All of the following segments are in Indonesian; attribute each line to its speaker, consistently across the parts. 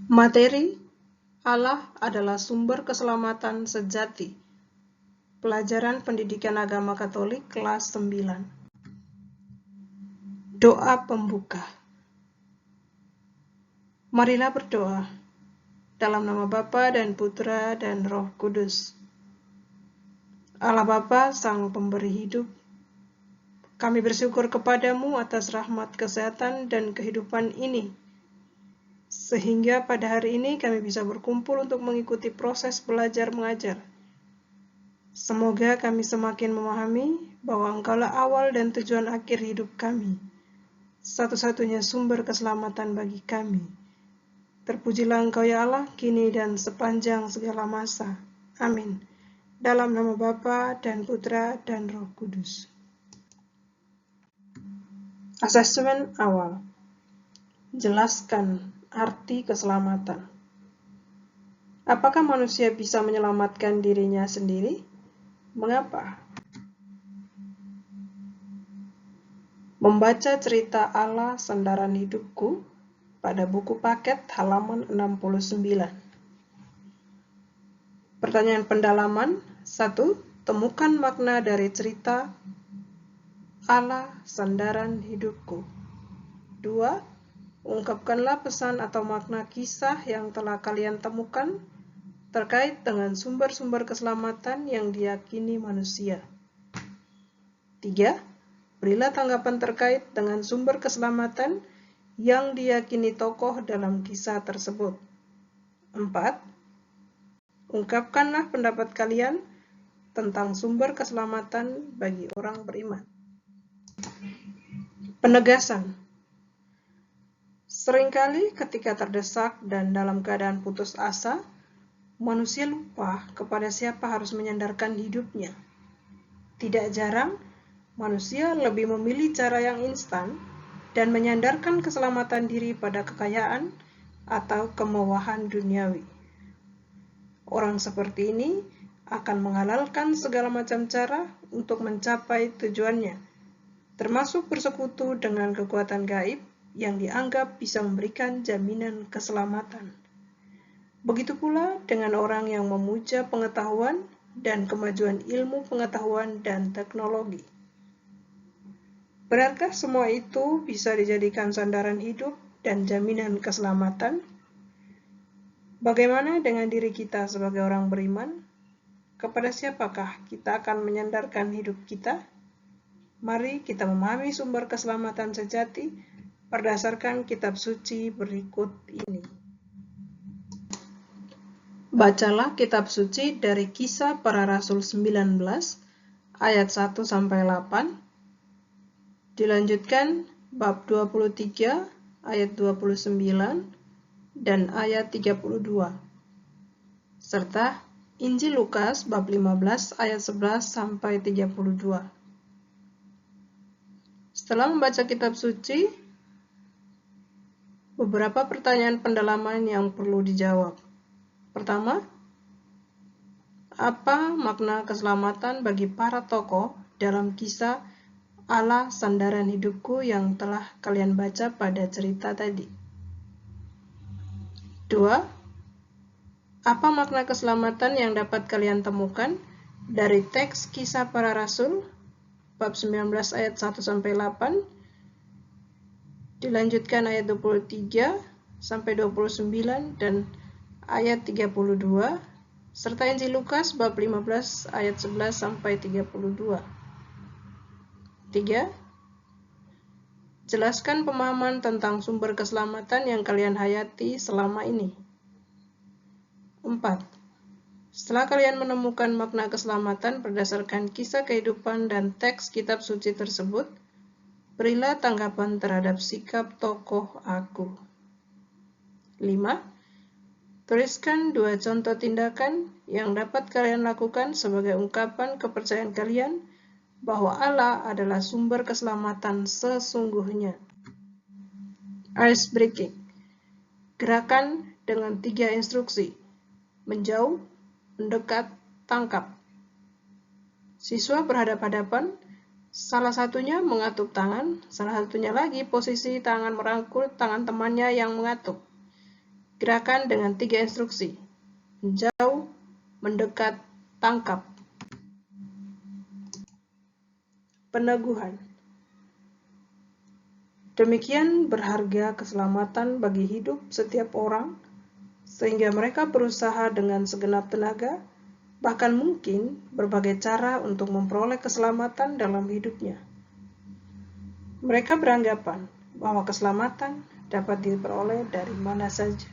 Speaker 1: Materi: Allah adalah sumber keselamatan sejati. Pelajaran Pendidikan Agama Katolik kelas 9. Doa pembuka. Marilah berdoa. Dalam nama Bapa dan Putra dan Roh Kudus. Allah Bapa, Sang Pemberi hidup, kami bersyukur kepadamu atas rahmat kesehatan dan kehidupan ini, sehingga pada hari ini kami bisa berkumpul untuk mengikuti proses belajar mengajar. Semoga kami semakin memahami bahwa Engkaulah awal dan tujuan akhir hidup kami, satu-satunya sumber keselamatan bagi kami. Terpujilah Engkau ya Allah, kini dan sepanjang segala masa. Amin. Dalam nama Bapa dan Putra dan Roh Kudus. Asesmen awal. Jelaskan arti keselamatan. Apakah manusia bisa menyelamatkan dirinya sendiri? Mengapa? Membaca cerita Allah Sandaran Hidupku pada buku paket halaman 69. Pertanyaan pendalaman. 1. Temukan makna dari cerita Allah Sandaran Hidupku. 2. Ungkapkanlah pesan atau makna kisah yang telah kalian temukan terkait dengan sumber-sumber keselamatan yang diyakini manusia. 3. Berilah tanggapan terkait dengan sumber keselamatan yang diyakini tokoh dalam kisah tersebut. 4. Ungkapkanlah pendapat kalian tentang sumber keselamatan bagi orang beriman. Penegasan. Seringkali ketika terdesak dan dalam keadaan putus asa, manusia lupa kepada siapa harus menyandarkan hidupnya. Tidak jarang, manusia lebih memilih cara yang instan dan menyandarkan keselamatan diri pada kekayaan atau kemewahan duniawi. Orang seperti ini akan menghalalkan segala macam cara untuk mencapai tujuannya, termasuk bersekutu dengan kekuatan gaib yang dianggap bisa memberikan jaminan keselamatan. Begitu pula dengan orang yang memuja pengetahuan dan kemajuan ilmu pengetahuan dan teknologi. Benarkah semua itu bisa dijadikan sandaran hidup dan jaminan keselamatan? Bagaimana dengan diri kita sebagai orang beriman? Kepada siapakah kita akan menyandarkan hidup kita? Mari kita memahami sumber keselamatan sejati berdasarkan kitab suci berikut ini. Bacalah kitab suci dari Kisah Para Rasul 19 ayat 1-8. Dilanjutkan bab 23 ayat 29 dan ayat 32. Serta Injil Lukas bab 15 ayat 11-32. Setelah membaca kitab suci, beberapa pertanyaan pendalaman yang perlu dijawab. Pertama, apa makna keselamatan bagi para tokoh dalam kisah Allah Sandaran Hidupku yang telah kalian baca pada cerita tadi? 2. Apa makna keselamatan yang dapat kalian temukan dari teks Kisah Para Rasul bab 19 ayat 1-8, dilanjutkan ayat 23-29 dan ayat 32, serta Injil Lukas bab 15 ayat 11-32. 3. Jelaskan pemahaman tentang sumber keselamatan yang kalian hayati selama ini. 4. Setelah kalian menemukan makna keselamatan berdasarkan kisah kehidupan dan teks kitab suci tersebut, berilah tanggapan terhadap sikap tokoh aku. 5. Tuliskan 2 contoh tindakan yang dapat kalian lakukan sebagai ungkapan kepercayaan kalian bahwa Allah adalah sumber keselamatan sesungguhnya. Ice breaking. Gerakan dengan 3 instruksi. Menjauh, mendekat, tangkap. Siswa berhadap-hadapan, salah satunya mengatup tangan, salah satunya lagi posisi tangan merangkul tangan temannya yang mengatup. Gerakan dengan 3 instruksi: menjauh, mendekat, tangkap. Peneguhan. Demikian berharga keselamatan bagi hidup setiap orang, sehingga mereka berusaha dengan segenap tenaga, bahkan mungkin berbagai cara untuk memperoleh keselamatan dalam hidupnya. Mereka beranggapan bahwa keselamatan dapat diperoleh dari mana saja.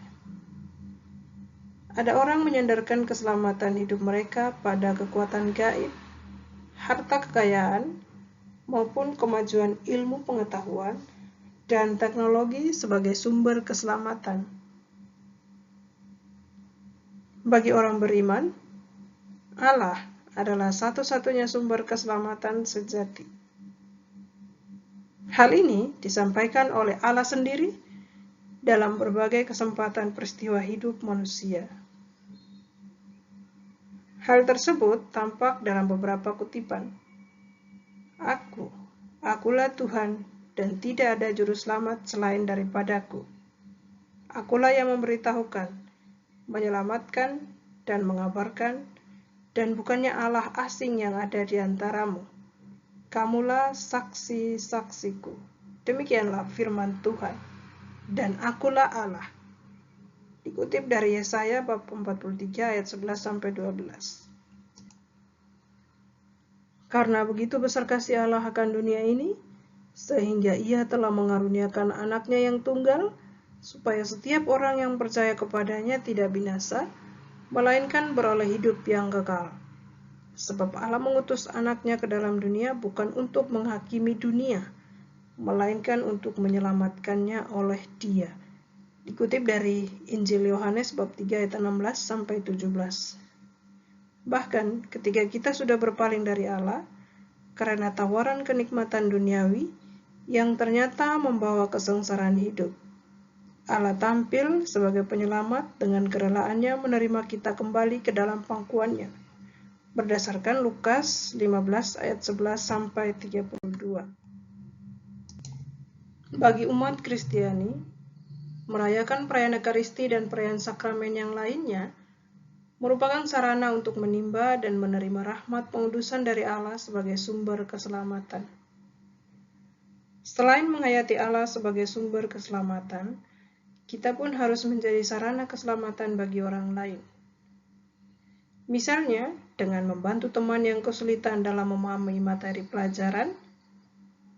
Speaker 1: Ada orang menyandarkan keselamatan hidup mereka pada kekuatan gaib, harta kekayaan, maupun kemajuan ilmu pengetahuan dan teknologi sebagai sumber keselamatan. Bagi orang beriman, Allah adalah satu-satunya sumber keselamatan sejati. Hal ini disampaikan oleh Allah sendiri dalam berbagai kesempatan peristiwa hidup manusia. Hal tersebut tampak dalam beberapa kutipan. Akulah Tuhan, dan tidak ada juru selamat selain daripadaku. Akulah yang memberitahukan, menyelamatkan, dan mengabarkan, dan bukannya Allah asing yang ada di antaramu. Kamulah saksi-saksiku. Demikianlah firman Tuhan. Dan akulah Allah. Dikutip dari Yesaya bab 43 ayat 11-12. Karena begitu besar kasih Allah akan dunia ini, sehingga Ia telah mengaruniakan anaknya yang tunggal, supaya setiap orang yang percaya kepadanya tidak binasa, melainkan beroleh hidup yang kekal. Sebab Allah mengutus anaknya ke dalam dunia bukan untuk menghakimi dunia, melainkan untuk menyelamatkannya oleh Dia. Dikutip dari Injil Yohanes bab 3 ayat 16-17. Bahkan ketika kita sudah berpaling dari Allah, karena tawaran kenikmatan duniawi yang ternyata membawa kesengsaraan hidup, Allah tampil sebagai penyelamat dengan kerelaannya menerima kita kembali ke dalam pangkuannya. Berdasarkan Lukas 15 ayat 11-32. Bagi umat Kristiani, merayakan perayaan Ekaristi dan perayaan sakramen yang lainnya merupakan sarana untuk menimba dan menerima rahmat pengudusan dari Allah sebagai sumber keselamatan. Selain menghayati Allah sebagai sumber keselamatan, kita pun harus menjadi sarana keselamatan bagi orang lain. Misalnya, dengan membantu teman yang kesulitan dalam memahami materi pelajaran,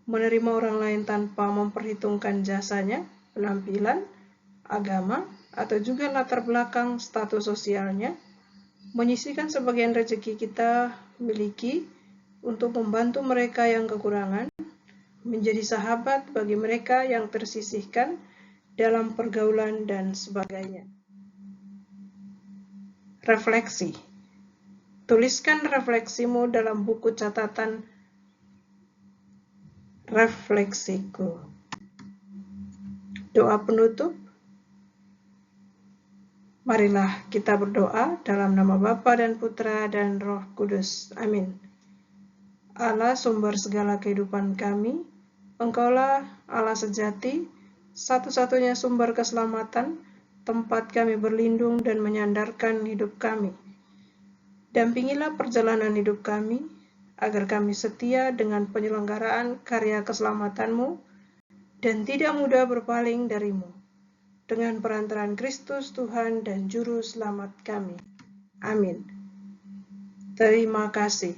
Speaker 1: menerima orang lain tanpa memperhitungkan jasanya, penampilan, agama, atau juga latar belakang status sosialnya, menyisihkan sebagian rezeki kita miliki untuk membantu mereka yang kekurangan, menjadi sahabat bagi mereka yang tersisihkan dalam pergaulan dan sebagainya. Refleksi. Tuliskan refleksimu dalam buku catatan refleksiku. Doa penutup. Marilah kita berdoa dalam nama Bapa dan Putra dan Roh Kudus. Amin. Allah sumber segala kehidupan kami, Engkaulah Allah sejati, satu-satunya sumber keselamatan, tempat kami berlindung dan menyandarkan hidup kami. Dampingilah perjalanan hidup kami, agar kami setia dengan penyelenggaraan karya keselamatan-Mu dan tidak mudah berpaling dari-Mu. Dengan perantaraan Kristus Tuhan dan Juru Selamat kami. Amin. Terima kasih.